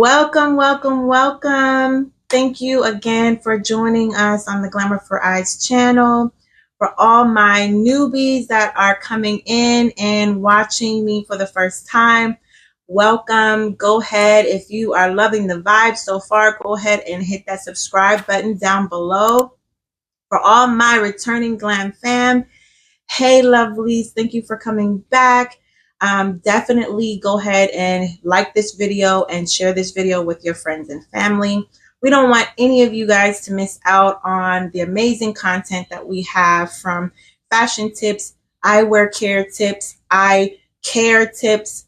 Welcome, welcome, welcome. Thank you again for joining us on the Glamour for Eyes channel. For all my newbies that are coming in and watching me for the first time, welcome. Go ahead. If you are loving the vibe so far, go ahead and hit that subscribe button down below. For all my returning glam fam, hey lovelies, thank you for coming back. Definitely go ahead and like this video and share this video with your friends and family. We don't want any of you guys to miss out on the amazing content that we have, from fashion tips, eyewear care tips, eye care tips.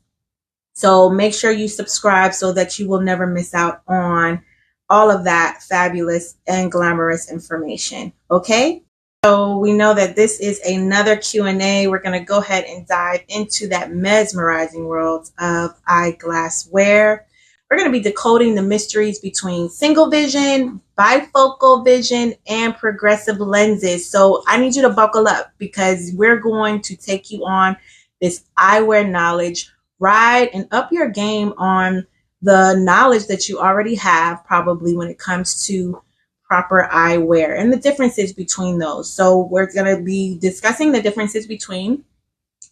So make sure you subscribe so that you will never miss out on all of that fabulous and glamorous information. Okay? So we know that this is another Q&A. We're going to go ahead and dive into that mesmerizing world of eyeglass wear. We're going to be decoding the mysteries between single vision, bifocal vision, and progressive lenses. So I need you to buckle up because we're going to take you on this eyewear knowledge ride and up your game on the knowledge that you already have, probably, when it comes to proper eyewear and the differences between those. So we're going to be discussing the differences between,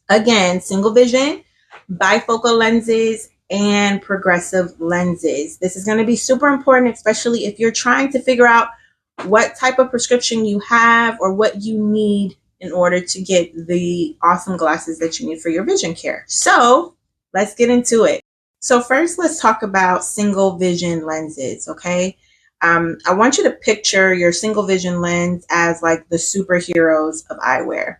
again, single vision, bifocal lenses, and progressive lenses. This is going to be super important, especially if you're trying to figure out what type of prescription you have or what you need in order to get the awesome glasses that you need for your vision care. So let's get into it. So first, let's talk about single vision lenses, okay? I want you to picture your single vision lens as like the superheroes of eyewear.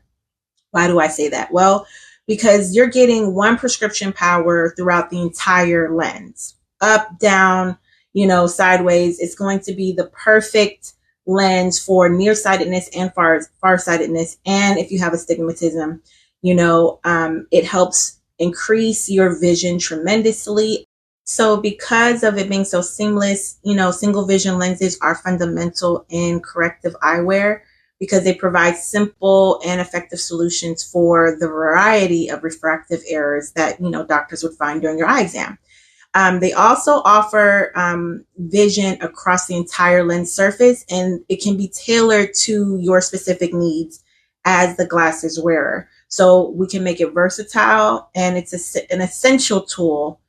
Why do I say that? Well, because you're getting one prescription power throughout the entire lens. Up, down, sideways. It's going to be the perfect lens for nearsightedness and farsightedness. And if you have astigmatism, it helps increase your vision tremendously. So because of it being so seamless, single vision lenses are fundamental in corrective eyewear because they provide simple and effective solutions for the variety of refractive errors that, doctors would find during your eye exam. They also offer vision across the entire lens surface, and it can be tailored to your specific needs as the glasses wearer. So we can make it versatile, and it's an essential tool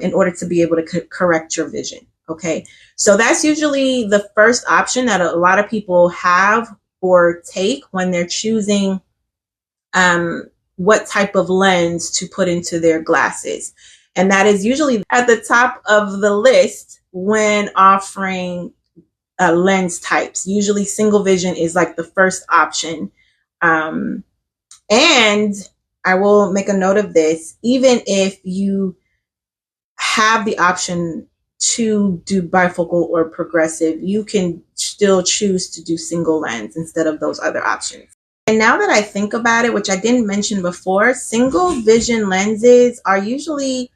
in order to be able to correct your vision. Okay, so that's usually the first option that a lot of people have or take when they're choosing what type of lens to put into their glasses. And that is usually at the top of the list when offering lens types. Usually single vision is like the first option. And I will make a note of this, even if you have the option to do bifocal or progressive, you can still choose to do single lens instead of those other options. And now that I think about it, which I didn't mention before, single vision lenses are usually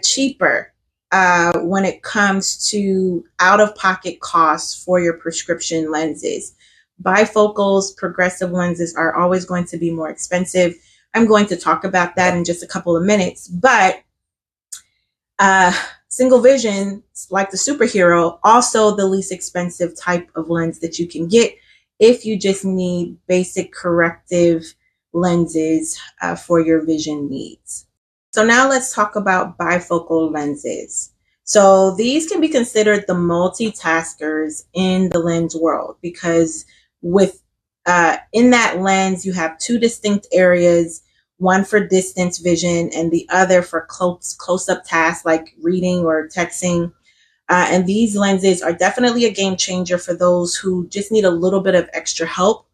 cheaper when it comes to out-of-pocket costs for your prescription lenses. Bifocals, progressive lenses are always going to be more expensive. I'm going to talk about that in just a couple of minutes, but single vision, like the superhero, also the least expensive type of lens that you can get if you just need basic corrective lenses for your vision needs. So now let's talk about bifocal lenses. So these can be considered the multitaskers in the lens world because in that lens, you have two distinct areas, one for distance vision and the other for close-up tasks like reading or texting. And these lenses are definitely a game changer for those who just need a little bit of extra help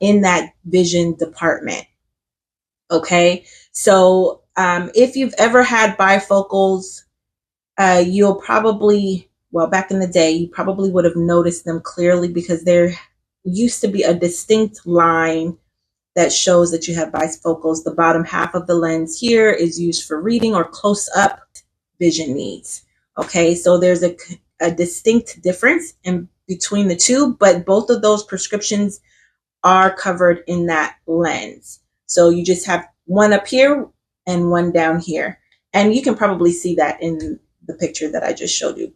in that vision department. Okay, so if you've ever had bifocals, you'll probably, back in the day, you probably would have noticed them clearly because there used to be a distinct line that shows that you have bifocals. The bottom half of the lens here is used for reading or close-up vision needs. Okay, so there's a distinct difference in between the two, but both of those prescriptions are covered in that lens. So you just have one up here and one down here. And you can probably see that in the picture that I just showed you.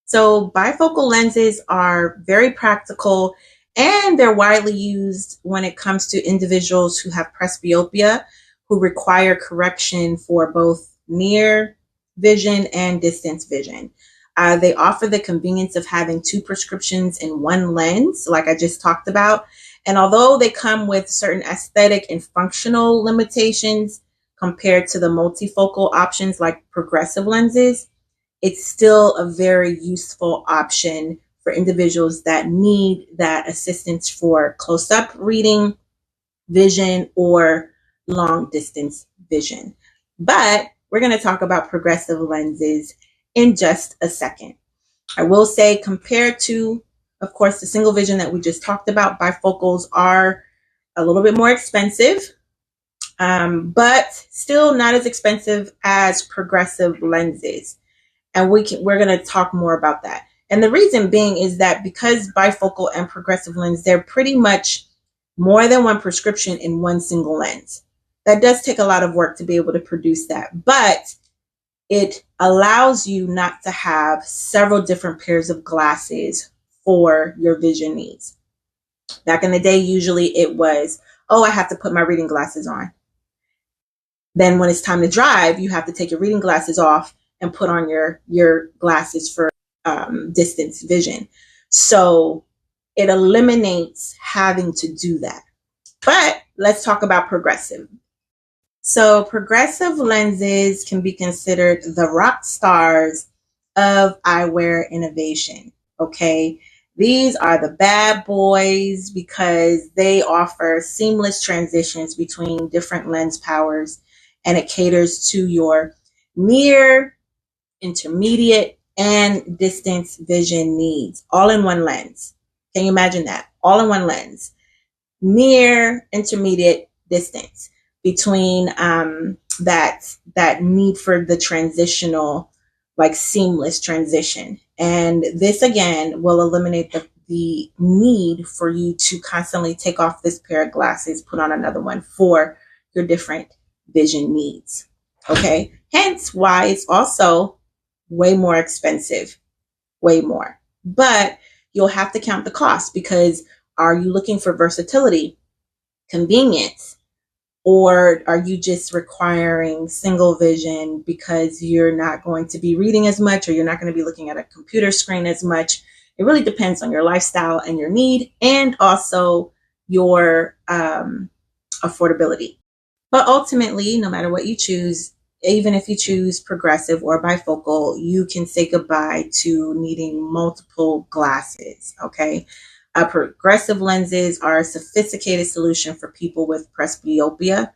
So bifocal lenses are very practical, and they're widely used when it comes to individuals who have presbyopia, who require correction for both near vision and distance vision. They offer the convenience of having two prescriptions in one lens, like I just talked about. And although they come with certain aesthetic and functional limitations compared to the multifocal options like progressive lenses, it's still a very useful option for individuals that need that assistance for close-up reading, vision, or long distance vision. But we're going to talk about progressive lenses in just a second. I will say, compared to, of course, the single vision that we just talked about, bifocals are a little bit more expensive, but still not as expensive as progressive lenses. And we're going to talk more about that. And the reason being is that because bifocal and progressive lens, they're pretty much more than one prescription in one single lens. That does take a lot of work to be able to produce that, but it allows you not to have several different pairs of glasses for your vision needs. Back in the day, usually it was, oh, I have to put my reading glasses on. Then when it's time to drive, you have to take your reading glasses off and put on your glasses for distance vision. So it eliminates having to do that. But let's talk about progressive. So progressive lenses can be considered the rock stars of eyewear innovation. Okay. These are the bad boys because they offer seamless transitions between different lens powers, and it caters to your near, intermediate, and distance vision needs, all in one lens. Can you imagine that? All in one lens. Near, intermediate, distance, between that need for the transitional, like seamless transition. And this again will eliminate the need for you to constantly take off this pair of glasses, put on another one for your different vision needs. Okay, hence why it's also way more expensive, way more. But you'll have to count the cost, because are you looking for versatility, convenience, or are you just requiring single vision because you're not going to be reading as much, or you're not going to be looking at a computer screen as much? It really depends on your lifestyle and your need, and also your affordability. But ultimately, no matter what you choose, even if you choose progressive or bifocal, you can say goodbye to needing multiple glasses, okay? Progressive lenses are a sophisticated solution for people with presbyopia,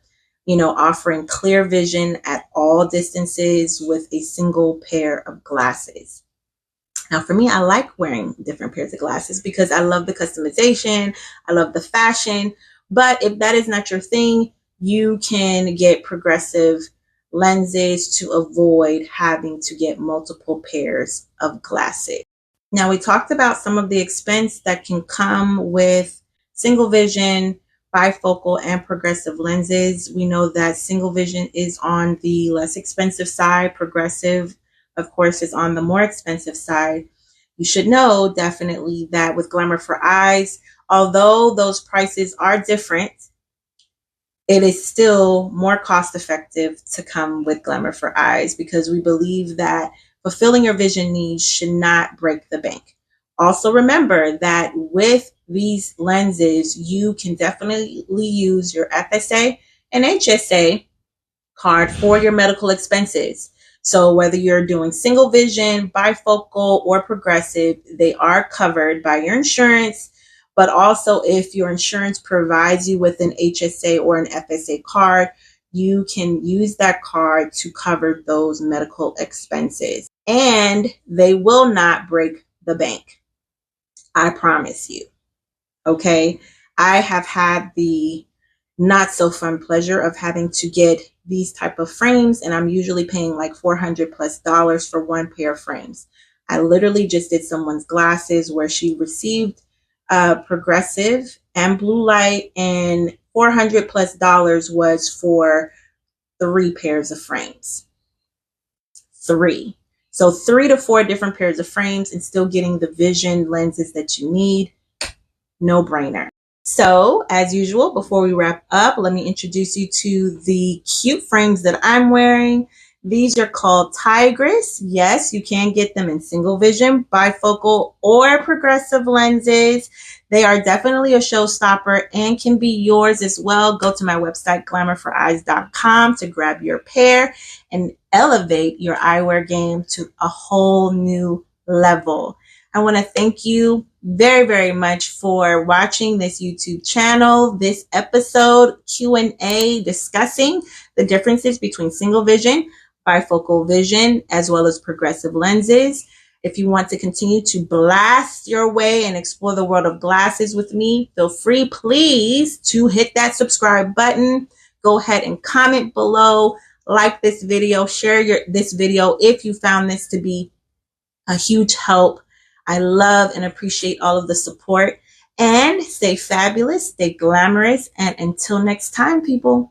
offering clear vision at all distances with a single pair of glasses. Now, for me, I like wearing different pairs of glasses because I love the customization, I love the fashion. But if that is not your thing, you can get progressive lenses to avoid having to get multiple pairs of glasses. Now, we talked about some of the expense that can come with single vision, bifocal, and progressive lenses. We know that single vision is on the less expensive side. Progressive, of course, is on the more expensive side. You should know definitely that with Glamour for Eyes, although those prices are different, it is still more cost effective to come with Glamour for Eyes, because we believe that fulfilling your vision needs should not break the bank. Also remember that with these lenses, you can definitely use your FSA and HSA card for your medical expenses. So whether you're doing single vision, bifocal, or progressive, they are covered by your insurance. But also, if your insurance provides you with an HSA or an FSA card, you can use that card to cover those medical expenses, and they will not break the bank. I promise you. Okay. I have had the not so fun pleasure of having to get these type of frames, and I'm usually paying like $400+ for one pair of frames. I literally just did someone's glasses where she received progressive and blue light, and $400+ was for 3 pairs of frames. 3. So 3 to 4 different pairs of frames and still getting the vision lenses that you need. No brainer. So as usual, before we wrap up, let me introduce you to the cute frames that I'm wearing. These are called Tigress. Yes, you can get them in single vision, bifocal, or progressive lenses. They are definitely a showstopper and can be yours as well. Go to my website, glamourforeyes.com, to grab your pair and elevate your eyewear game to a whole new level. I want to thank you very, very much for watching this YouTube channel, this episode Q&A discussing the differences between single vision, bifocal vision, as well as progressive lenses. If you want to continue to blast your way and explore the world of glasses with me, feel free, please, to hit that subscribe button. Go ahead and comment below, like this video, share this video if you found this to be a huge help. I love and appreciate all of the support, and stay fabulous, stay glamorous, and until next time, people.